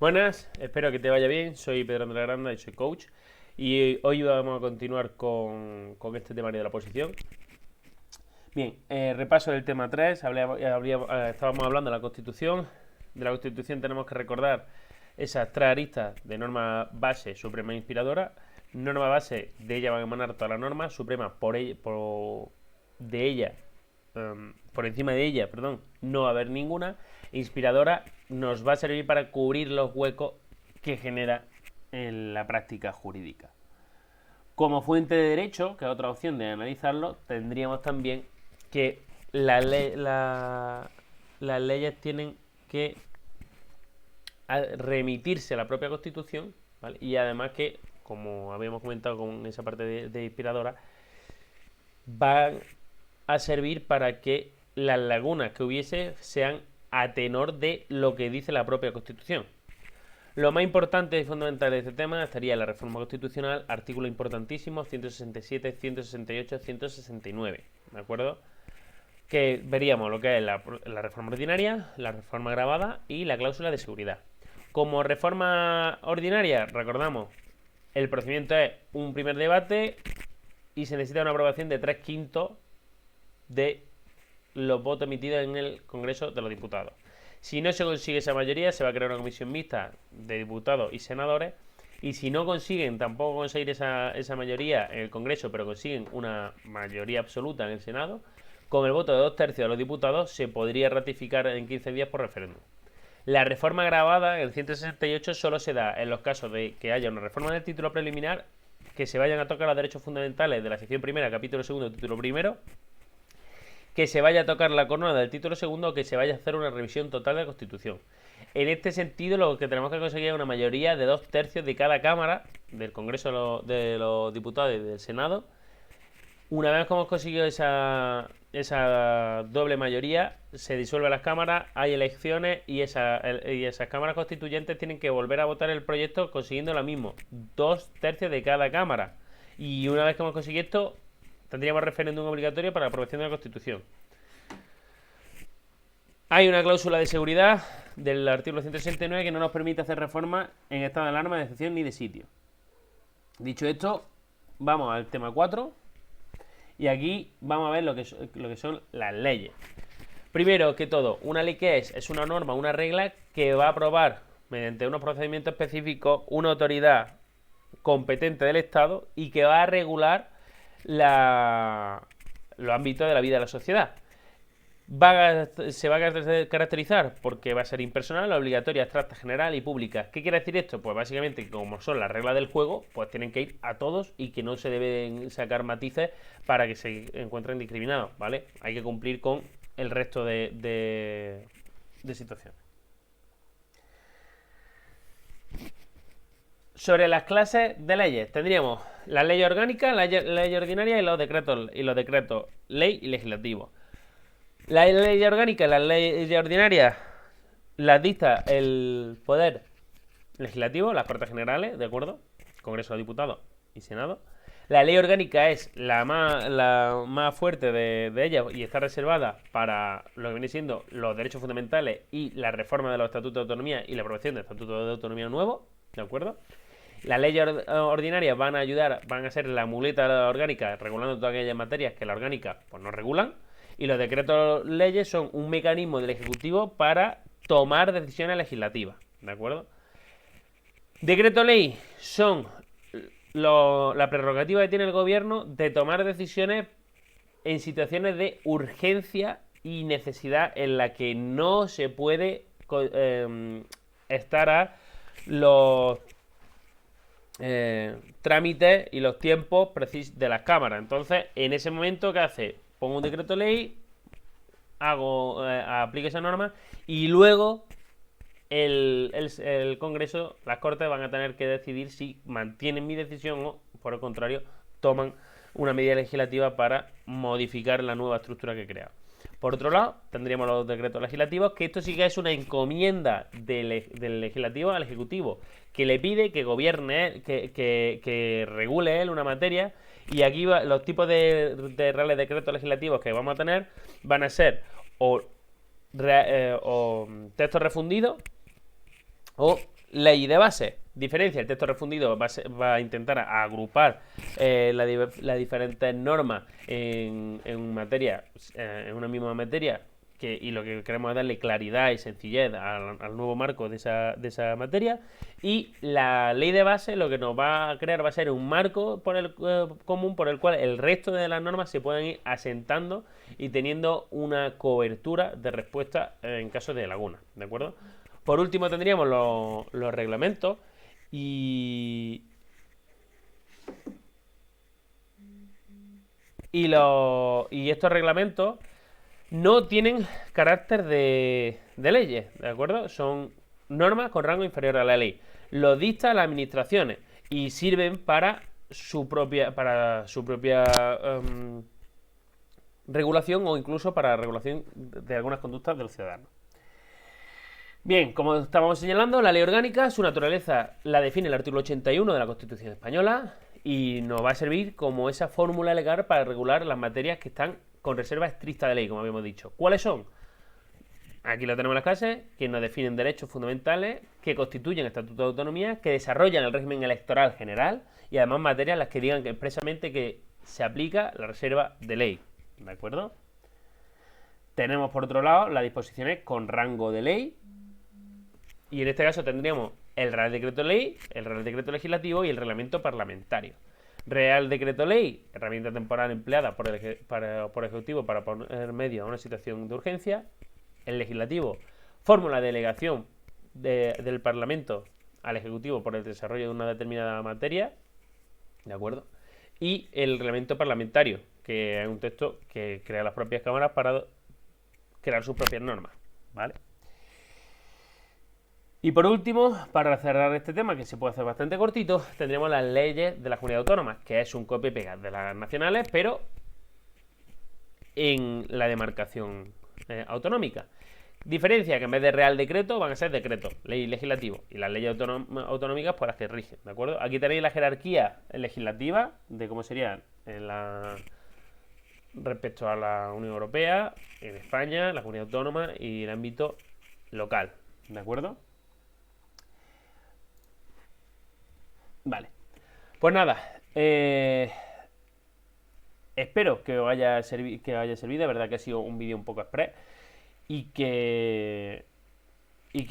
Buenas, espero que te vaya bien. Soy Pedro Andrés Granda y soy coach. Y hoy vamos a continuar con este temario de la oposición. Bien, repaso del tema 3. Estábamos hablando de la Constitución. De la Constitución tenemos que recordar esas tres aristas de norma base, suprema e inspiradora. Norma base, de ella van a emanar todas las normas. Suprema, por encima de ella, perdón, no va a haber ninguna. Inspiradora nos va a servir para cubrir los huecos que genera en la práctica jurídica. Como fuente de derecho, que es otra opción de analizarlo, tendríamos también que las leyes tienen que remitirse a la propia Constitución, ¿vale? Y además que, como habíamos comentado con esa parte de inspiradora, van a servir para que las lagunas que hubiese sean a tenor de lo que dice la propia Constitución. Lo más importante y fundamental de este tema estaría la reforma constitucional, artículos importantísimos 167, 168, 169, ¿de acuerdo? Que veríamos lo que es la reforma ordinaria, la reforma agravada y la cláusula de seguridad. Como reforma ordinaria, recordamos, el procedimiento es un primer debate y se necesita una aprobación de 3/5 de los votos emitidos en el Congreso de los Diputados. Si no se consigue esa mayoría, se va a crear una comisión mixta de diputados y senadores. Y si no consiguen tampoco conseguir esa mayoría en el Congreso, pero consiguen una mayoría absoluta en el Senado, con el voto de 2/3 de los diputados se podría ratificar en 15 días por referéndum. La reforma agravada, el 168, solo se da en los casos de que haya una reforma del título preliminar, que se vayan a tocar los derechos fundamentales de la sección primera, capítulo segundo, título primero, que se vaya a tocar la corona del título segundo o que se vaya a hacer una revisión total de la Constitución. En este sentido, lo que tenemos que conseguir es una mayoría de 2/3 de cada Cámara, del Congreso de los Diputados y del Senado. Una vez que hemos conseguido esa doble mayoría, se disuelven las cámaras, hay elecciones y esas cámaras constituyentes tienen que volver a votar el proyecto consiguiendo lo mismo, 2/3 de cada Cámara. Y una vez que hemos conseguido esto, tendríamos referéndum obligatorio para la aprobación de la Constitución. Hay una cláusula de seguridad del artículo 169 que no nos permite hacer reformas en estado de alarma, de excepción ni de sitio. Dicho esto, vamos al tema 4 y aquí vamos a ver lo que son las leyes. Primero que todo, una ley que es una norma, una regla que va a aprobar mediante unos procedimientos específicos una autoridad competente del Estado y que va a regular los ámbitos de la vida de la sociedad. Se va a caracterizar porque va a ser impersonal, obligatoria, abstracta, general y pública. ¿Qué quiere decir esto? Pues básicamente que como son las reglas del juego, pues tienen que ir a todos y que no se deben sacar matices para que se encuentren discriminados, ¿vale? Hay que cumplir con el resto de situaciones. Sobre las clases de leyes, tendríamos las leyes orgánicas, la ley ordinaria y los decretos ley y legislativos. La ley orgánica y las leyes ordinarias las dicta el poder legislativo, las Cortes Generales, ¿de acuerdo? Congreso de Diputados y Senado. La ley orgánica es la más fuerte de ellas y está reservada para lo que viene siendo los derechos fundamentales y la reforma de los estatutos de autonomía y la aprobación del estatuto de autonomía nuevo, ¿de acuerdo? Las leyes ordinarias van a ser la muleta orgánica regulando todas aquellas materias que la orgánica pues no regulan. Y los decretos leyes son un mecanismo del Ejecutivo para tomar decisiones legislativas, ¿de acuerdo? Decreto ley son la prerrogativa que tiene el gobierno de tomar decisiones en situaciones de urgencia y necesidad en la que no se puede estar a los trámites y los tiempos de las cámaras. Entonces, en ese momento, ¿qué hace? Pongo un decreto ley, aplico esa norma y luego el Congreso, las Cortes van a tener que decidir si mantienen mi decisión o, por el contrario, toman una medida legislativa para modificar la nueva estructura que he creado. Por otro lado, tendríamos los decretos legislativos, que esto sí que es una encomienda del legislativo al ejecutivo, que le pide que gobierne, que regule él una materia. Y aquí los tipos de reales decretos legislativos que vamos a tener van a ser o texto refundido o ley de base. Diferencia, el texto refundido va a intentar agrupar las diferentes normas en materia, en una misma materia, y lo que queremos es darle claridad y sencillez al nuevo marco de esa materia. Y la ley de base lo que nos va a crear va a ser un marco común por el cual el resto de las normas se pueden ir asentando y teniendo una cobertura de respuesta en caso de laguna, ¿de acuerdo? Por último tendríamos los reglamentos y estos reglamentos no tienen carácter de leyes, ¿de acuerdo? Son normas con rango inferior a la ley. Los dictan las administraciones y sirven para su propia regulación o incluso para regulación de algunas conductas de los ciudadanos. Bien, como estábamos señalando, la ley orgánica, su naturaleza la define el artículo 81 de la Constitución española y nos va a servir como esa fórmula legal para regular las materias que están con reserva estricta de ley, como habíamos dicho. ¿Cuáles son? Aquí lo tenemos en las clases, que nos definen derechos fundamentales, que constituyen estatuto de autonomía, que desarrollan el régimen electoral general y además materias en las que digan expresamente que se aplica la reserva de ley. ¿De acuerdo? Tenemos por otro lado las disposiciones con rango de ley y en este caso tendríamos el Real Decreto Ley, el Real Decreto Legislativo y el Reglamento Parlamentario. Real Decreto Ley, herramienta temporal empleada por Ejecutivo para poner medio a una situación de urgencia. El Legislativo, fórmula de delegación del Parlamento al Ejecutivo por el desarrollo de una determinada materia, ¿de acuerdo? Y el Reglamento Parlamentario, que es un texto que crea las propias cámaras para crear sus propias normas, ¿vale? Y por último, para cerrar este tema, que se puede hacer bastante cortito, tendríamos las leyes de las comunidades autónomas, que es un copia y pega de las nacionales, pero en la demarcación autonómica. Diferencia que en vez de Real Decreto van a ser decretos, ley legislativo, y las leyes autonómicas pues las que rigen, ¿de acuerdo? Aquí tenéis la jerarquía legislativa de cómo sería respecto a la Unión Europea, en España, la comunidad autónoma y el ámbito local, ¿de acuerdo? Vale, pues nada, espero que os haya servido, de verdad que ha sido un vídeo un poco express y que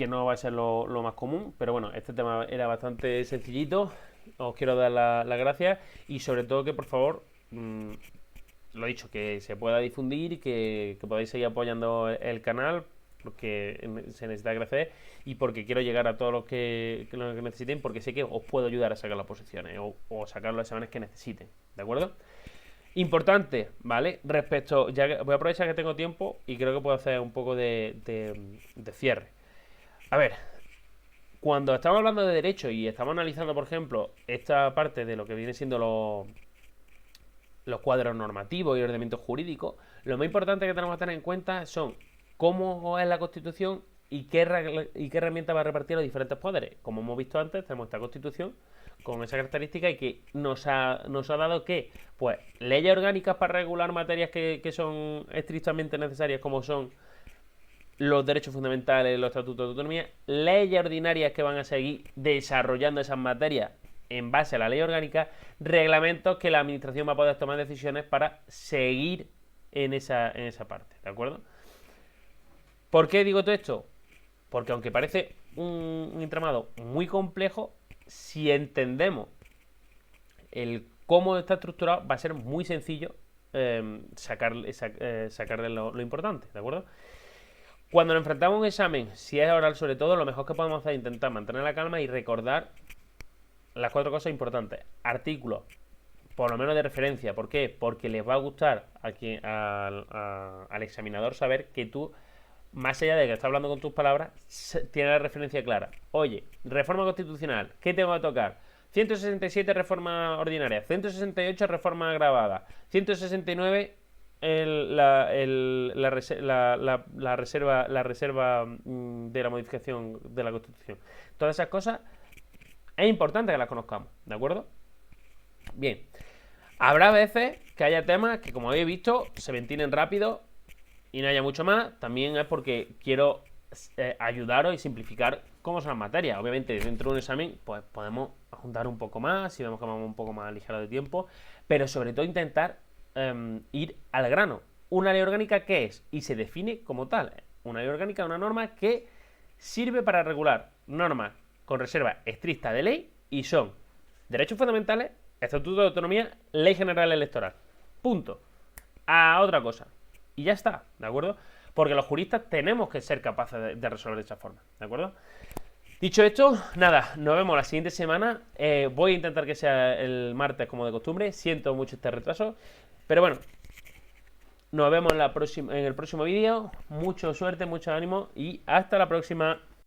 no va a ser lo más común, pero bueno, este tema era bastante sencillito, os quiero dar las gracias y sobre todo que por favor, lo dicho, que se pueda difundir y que podáis seguir apoyando el canal porque se necesita crecer y porque quiero llegar a todos los que necesiten, porque sé que os puedo ayudar a sacar las posiciones o sacar los exámenes que necesiten, ¿de acuerdo? Importante, ¿vale? Respecto, voy a aprovechar que tengo tiempo y creo que puedo hacer un poco de cierre. A ver, cuando estamos hablando de derecho y estamos analizando, por ejemplo, esta parte de lo que viene siendo los cuadros normativos y ordenamientos jurídicos, lo más importante que tenemos que tener en cuenta son cómo es la Constitución y qué herramienta va a repartir los diferentes poderes. Como hemos visto antes, tenemos esta Constitución con esa característica y que nos ha dado que, pues, leyes orgánicas para regular materias que son estrictamente necesarias, como son los derechos fundamentales, los estatutos de autonomía, leyes ordinarias que van a seguir desarrollando esas materias en base a la ley orgánica, reglamentos que la administración va a poder tomar decisiones para seguir en esa parte, ¿de acuerdo? ¿Por qué digo todo esto? Porque aunque parece un entramado muy complejo, si entendemos cómo está estructurado, va a ser muy sencillo sacarle lo importante, ¿de acuerdo? Cuando nos enfrentamos a un examen, si es oral sobre todo, lo mejor que podemos hacer es intentar mantener la calma y recordar las 4 cosas importantes. Artículos, por lo menos de referencia. ¿Por qué? Porque les va a gustar al examinador saber que tú, más allá de que estás hablando con tus palabras, tienes la referencia clara. Oye, reforma constitucional, ¿qué tengo que tocar? 167 reforma ordinaria, 168 reforma agravada, 169 la reserva de la modificación de la Constitución. Todas esas cosas es importante que las conozcamos, ¿de acuerdo? Bien, habrá veces que haya temas que, como habéis visto, se ventilen rápido y no haya mucho más. También es porque quiero ayudaros y simplificar cómo son las materias. Obviamente, dentro de un examen, pues podemos juntar un poco más, si vemos que vamos un poco más ligeros de tiempo, pero sobre todo intentar ir al grano. ¿Una ley orgánica qué es? Y se define como tal. Una ley orgánica es una norma que sirve para regular normas con reserva estricta de ley y son derechos fundamentales, estatuto de autonomía, ley general electoral. Punto. A otra cosa. Y ya está, ¿de acuerdo? Porque los juristas tenemos que ser capaces de resolver de esa forma, ¿de acuerdo? Dicho esto, nada, nos vemos la siguiente semana. Voy a intentar que sea el martes como de costumbre. Siento mucho este retraso. Pero bueno, nos vemos en el próximo vídeo. Mucha suerte, mucho ánimo y hasta la próxima.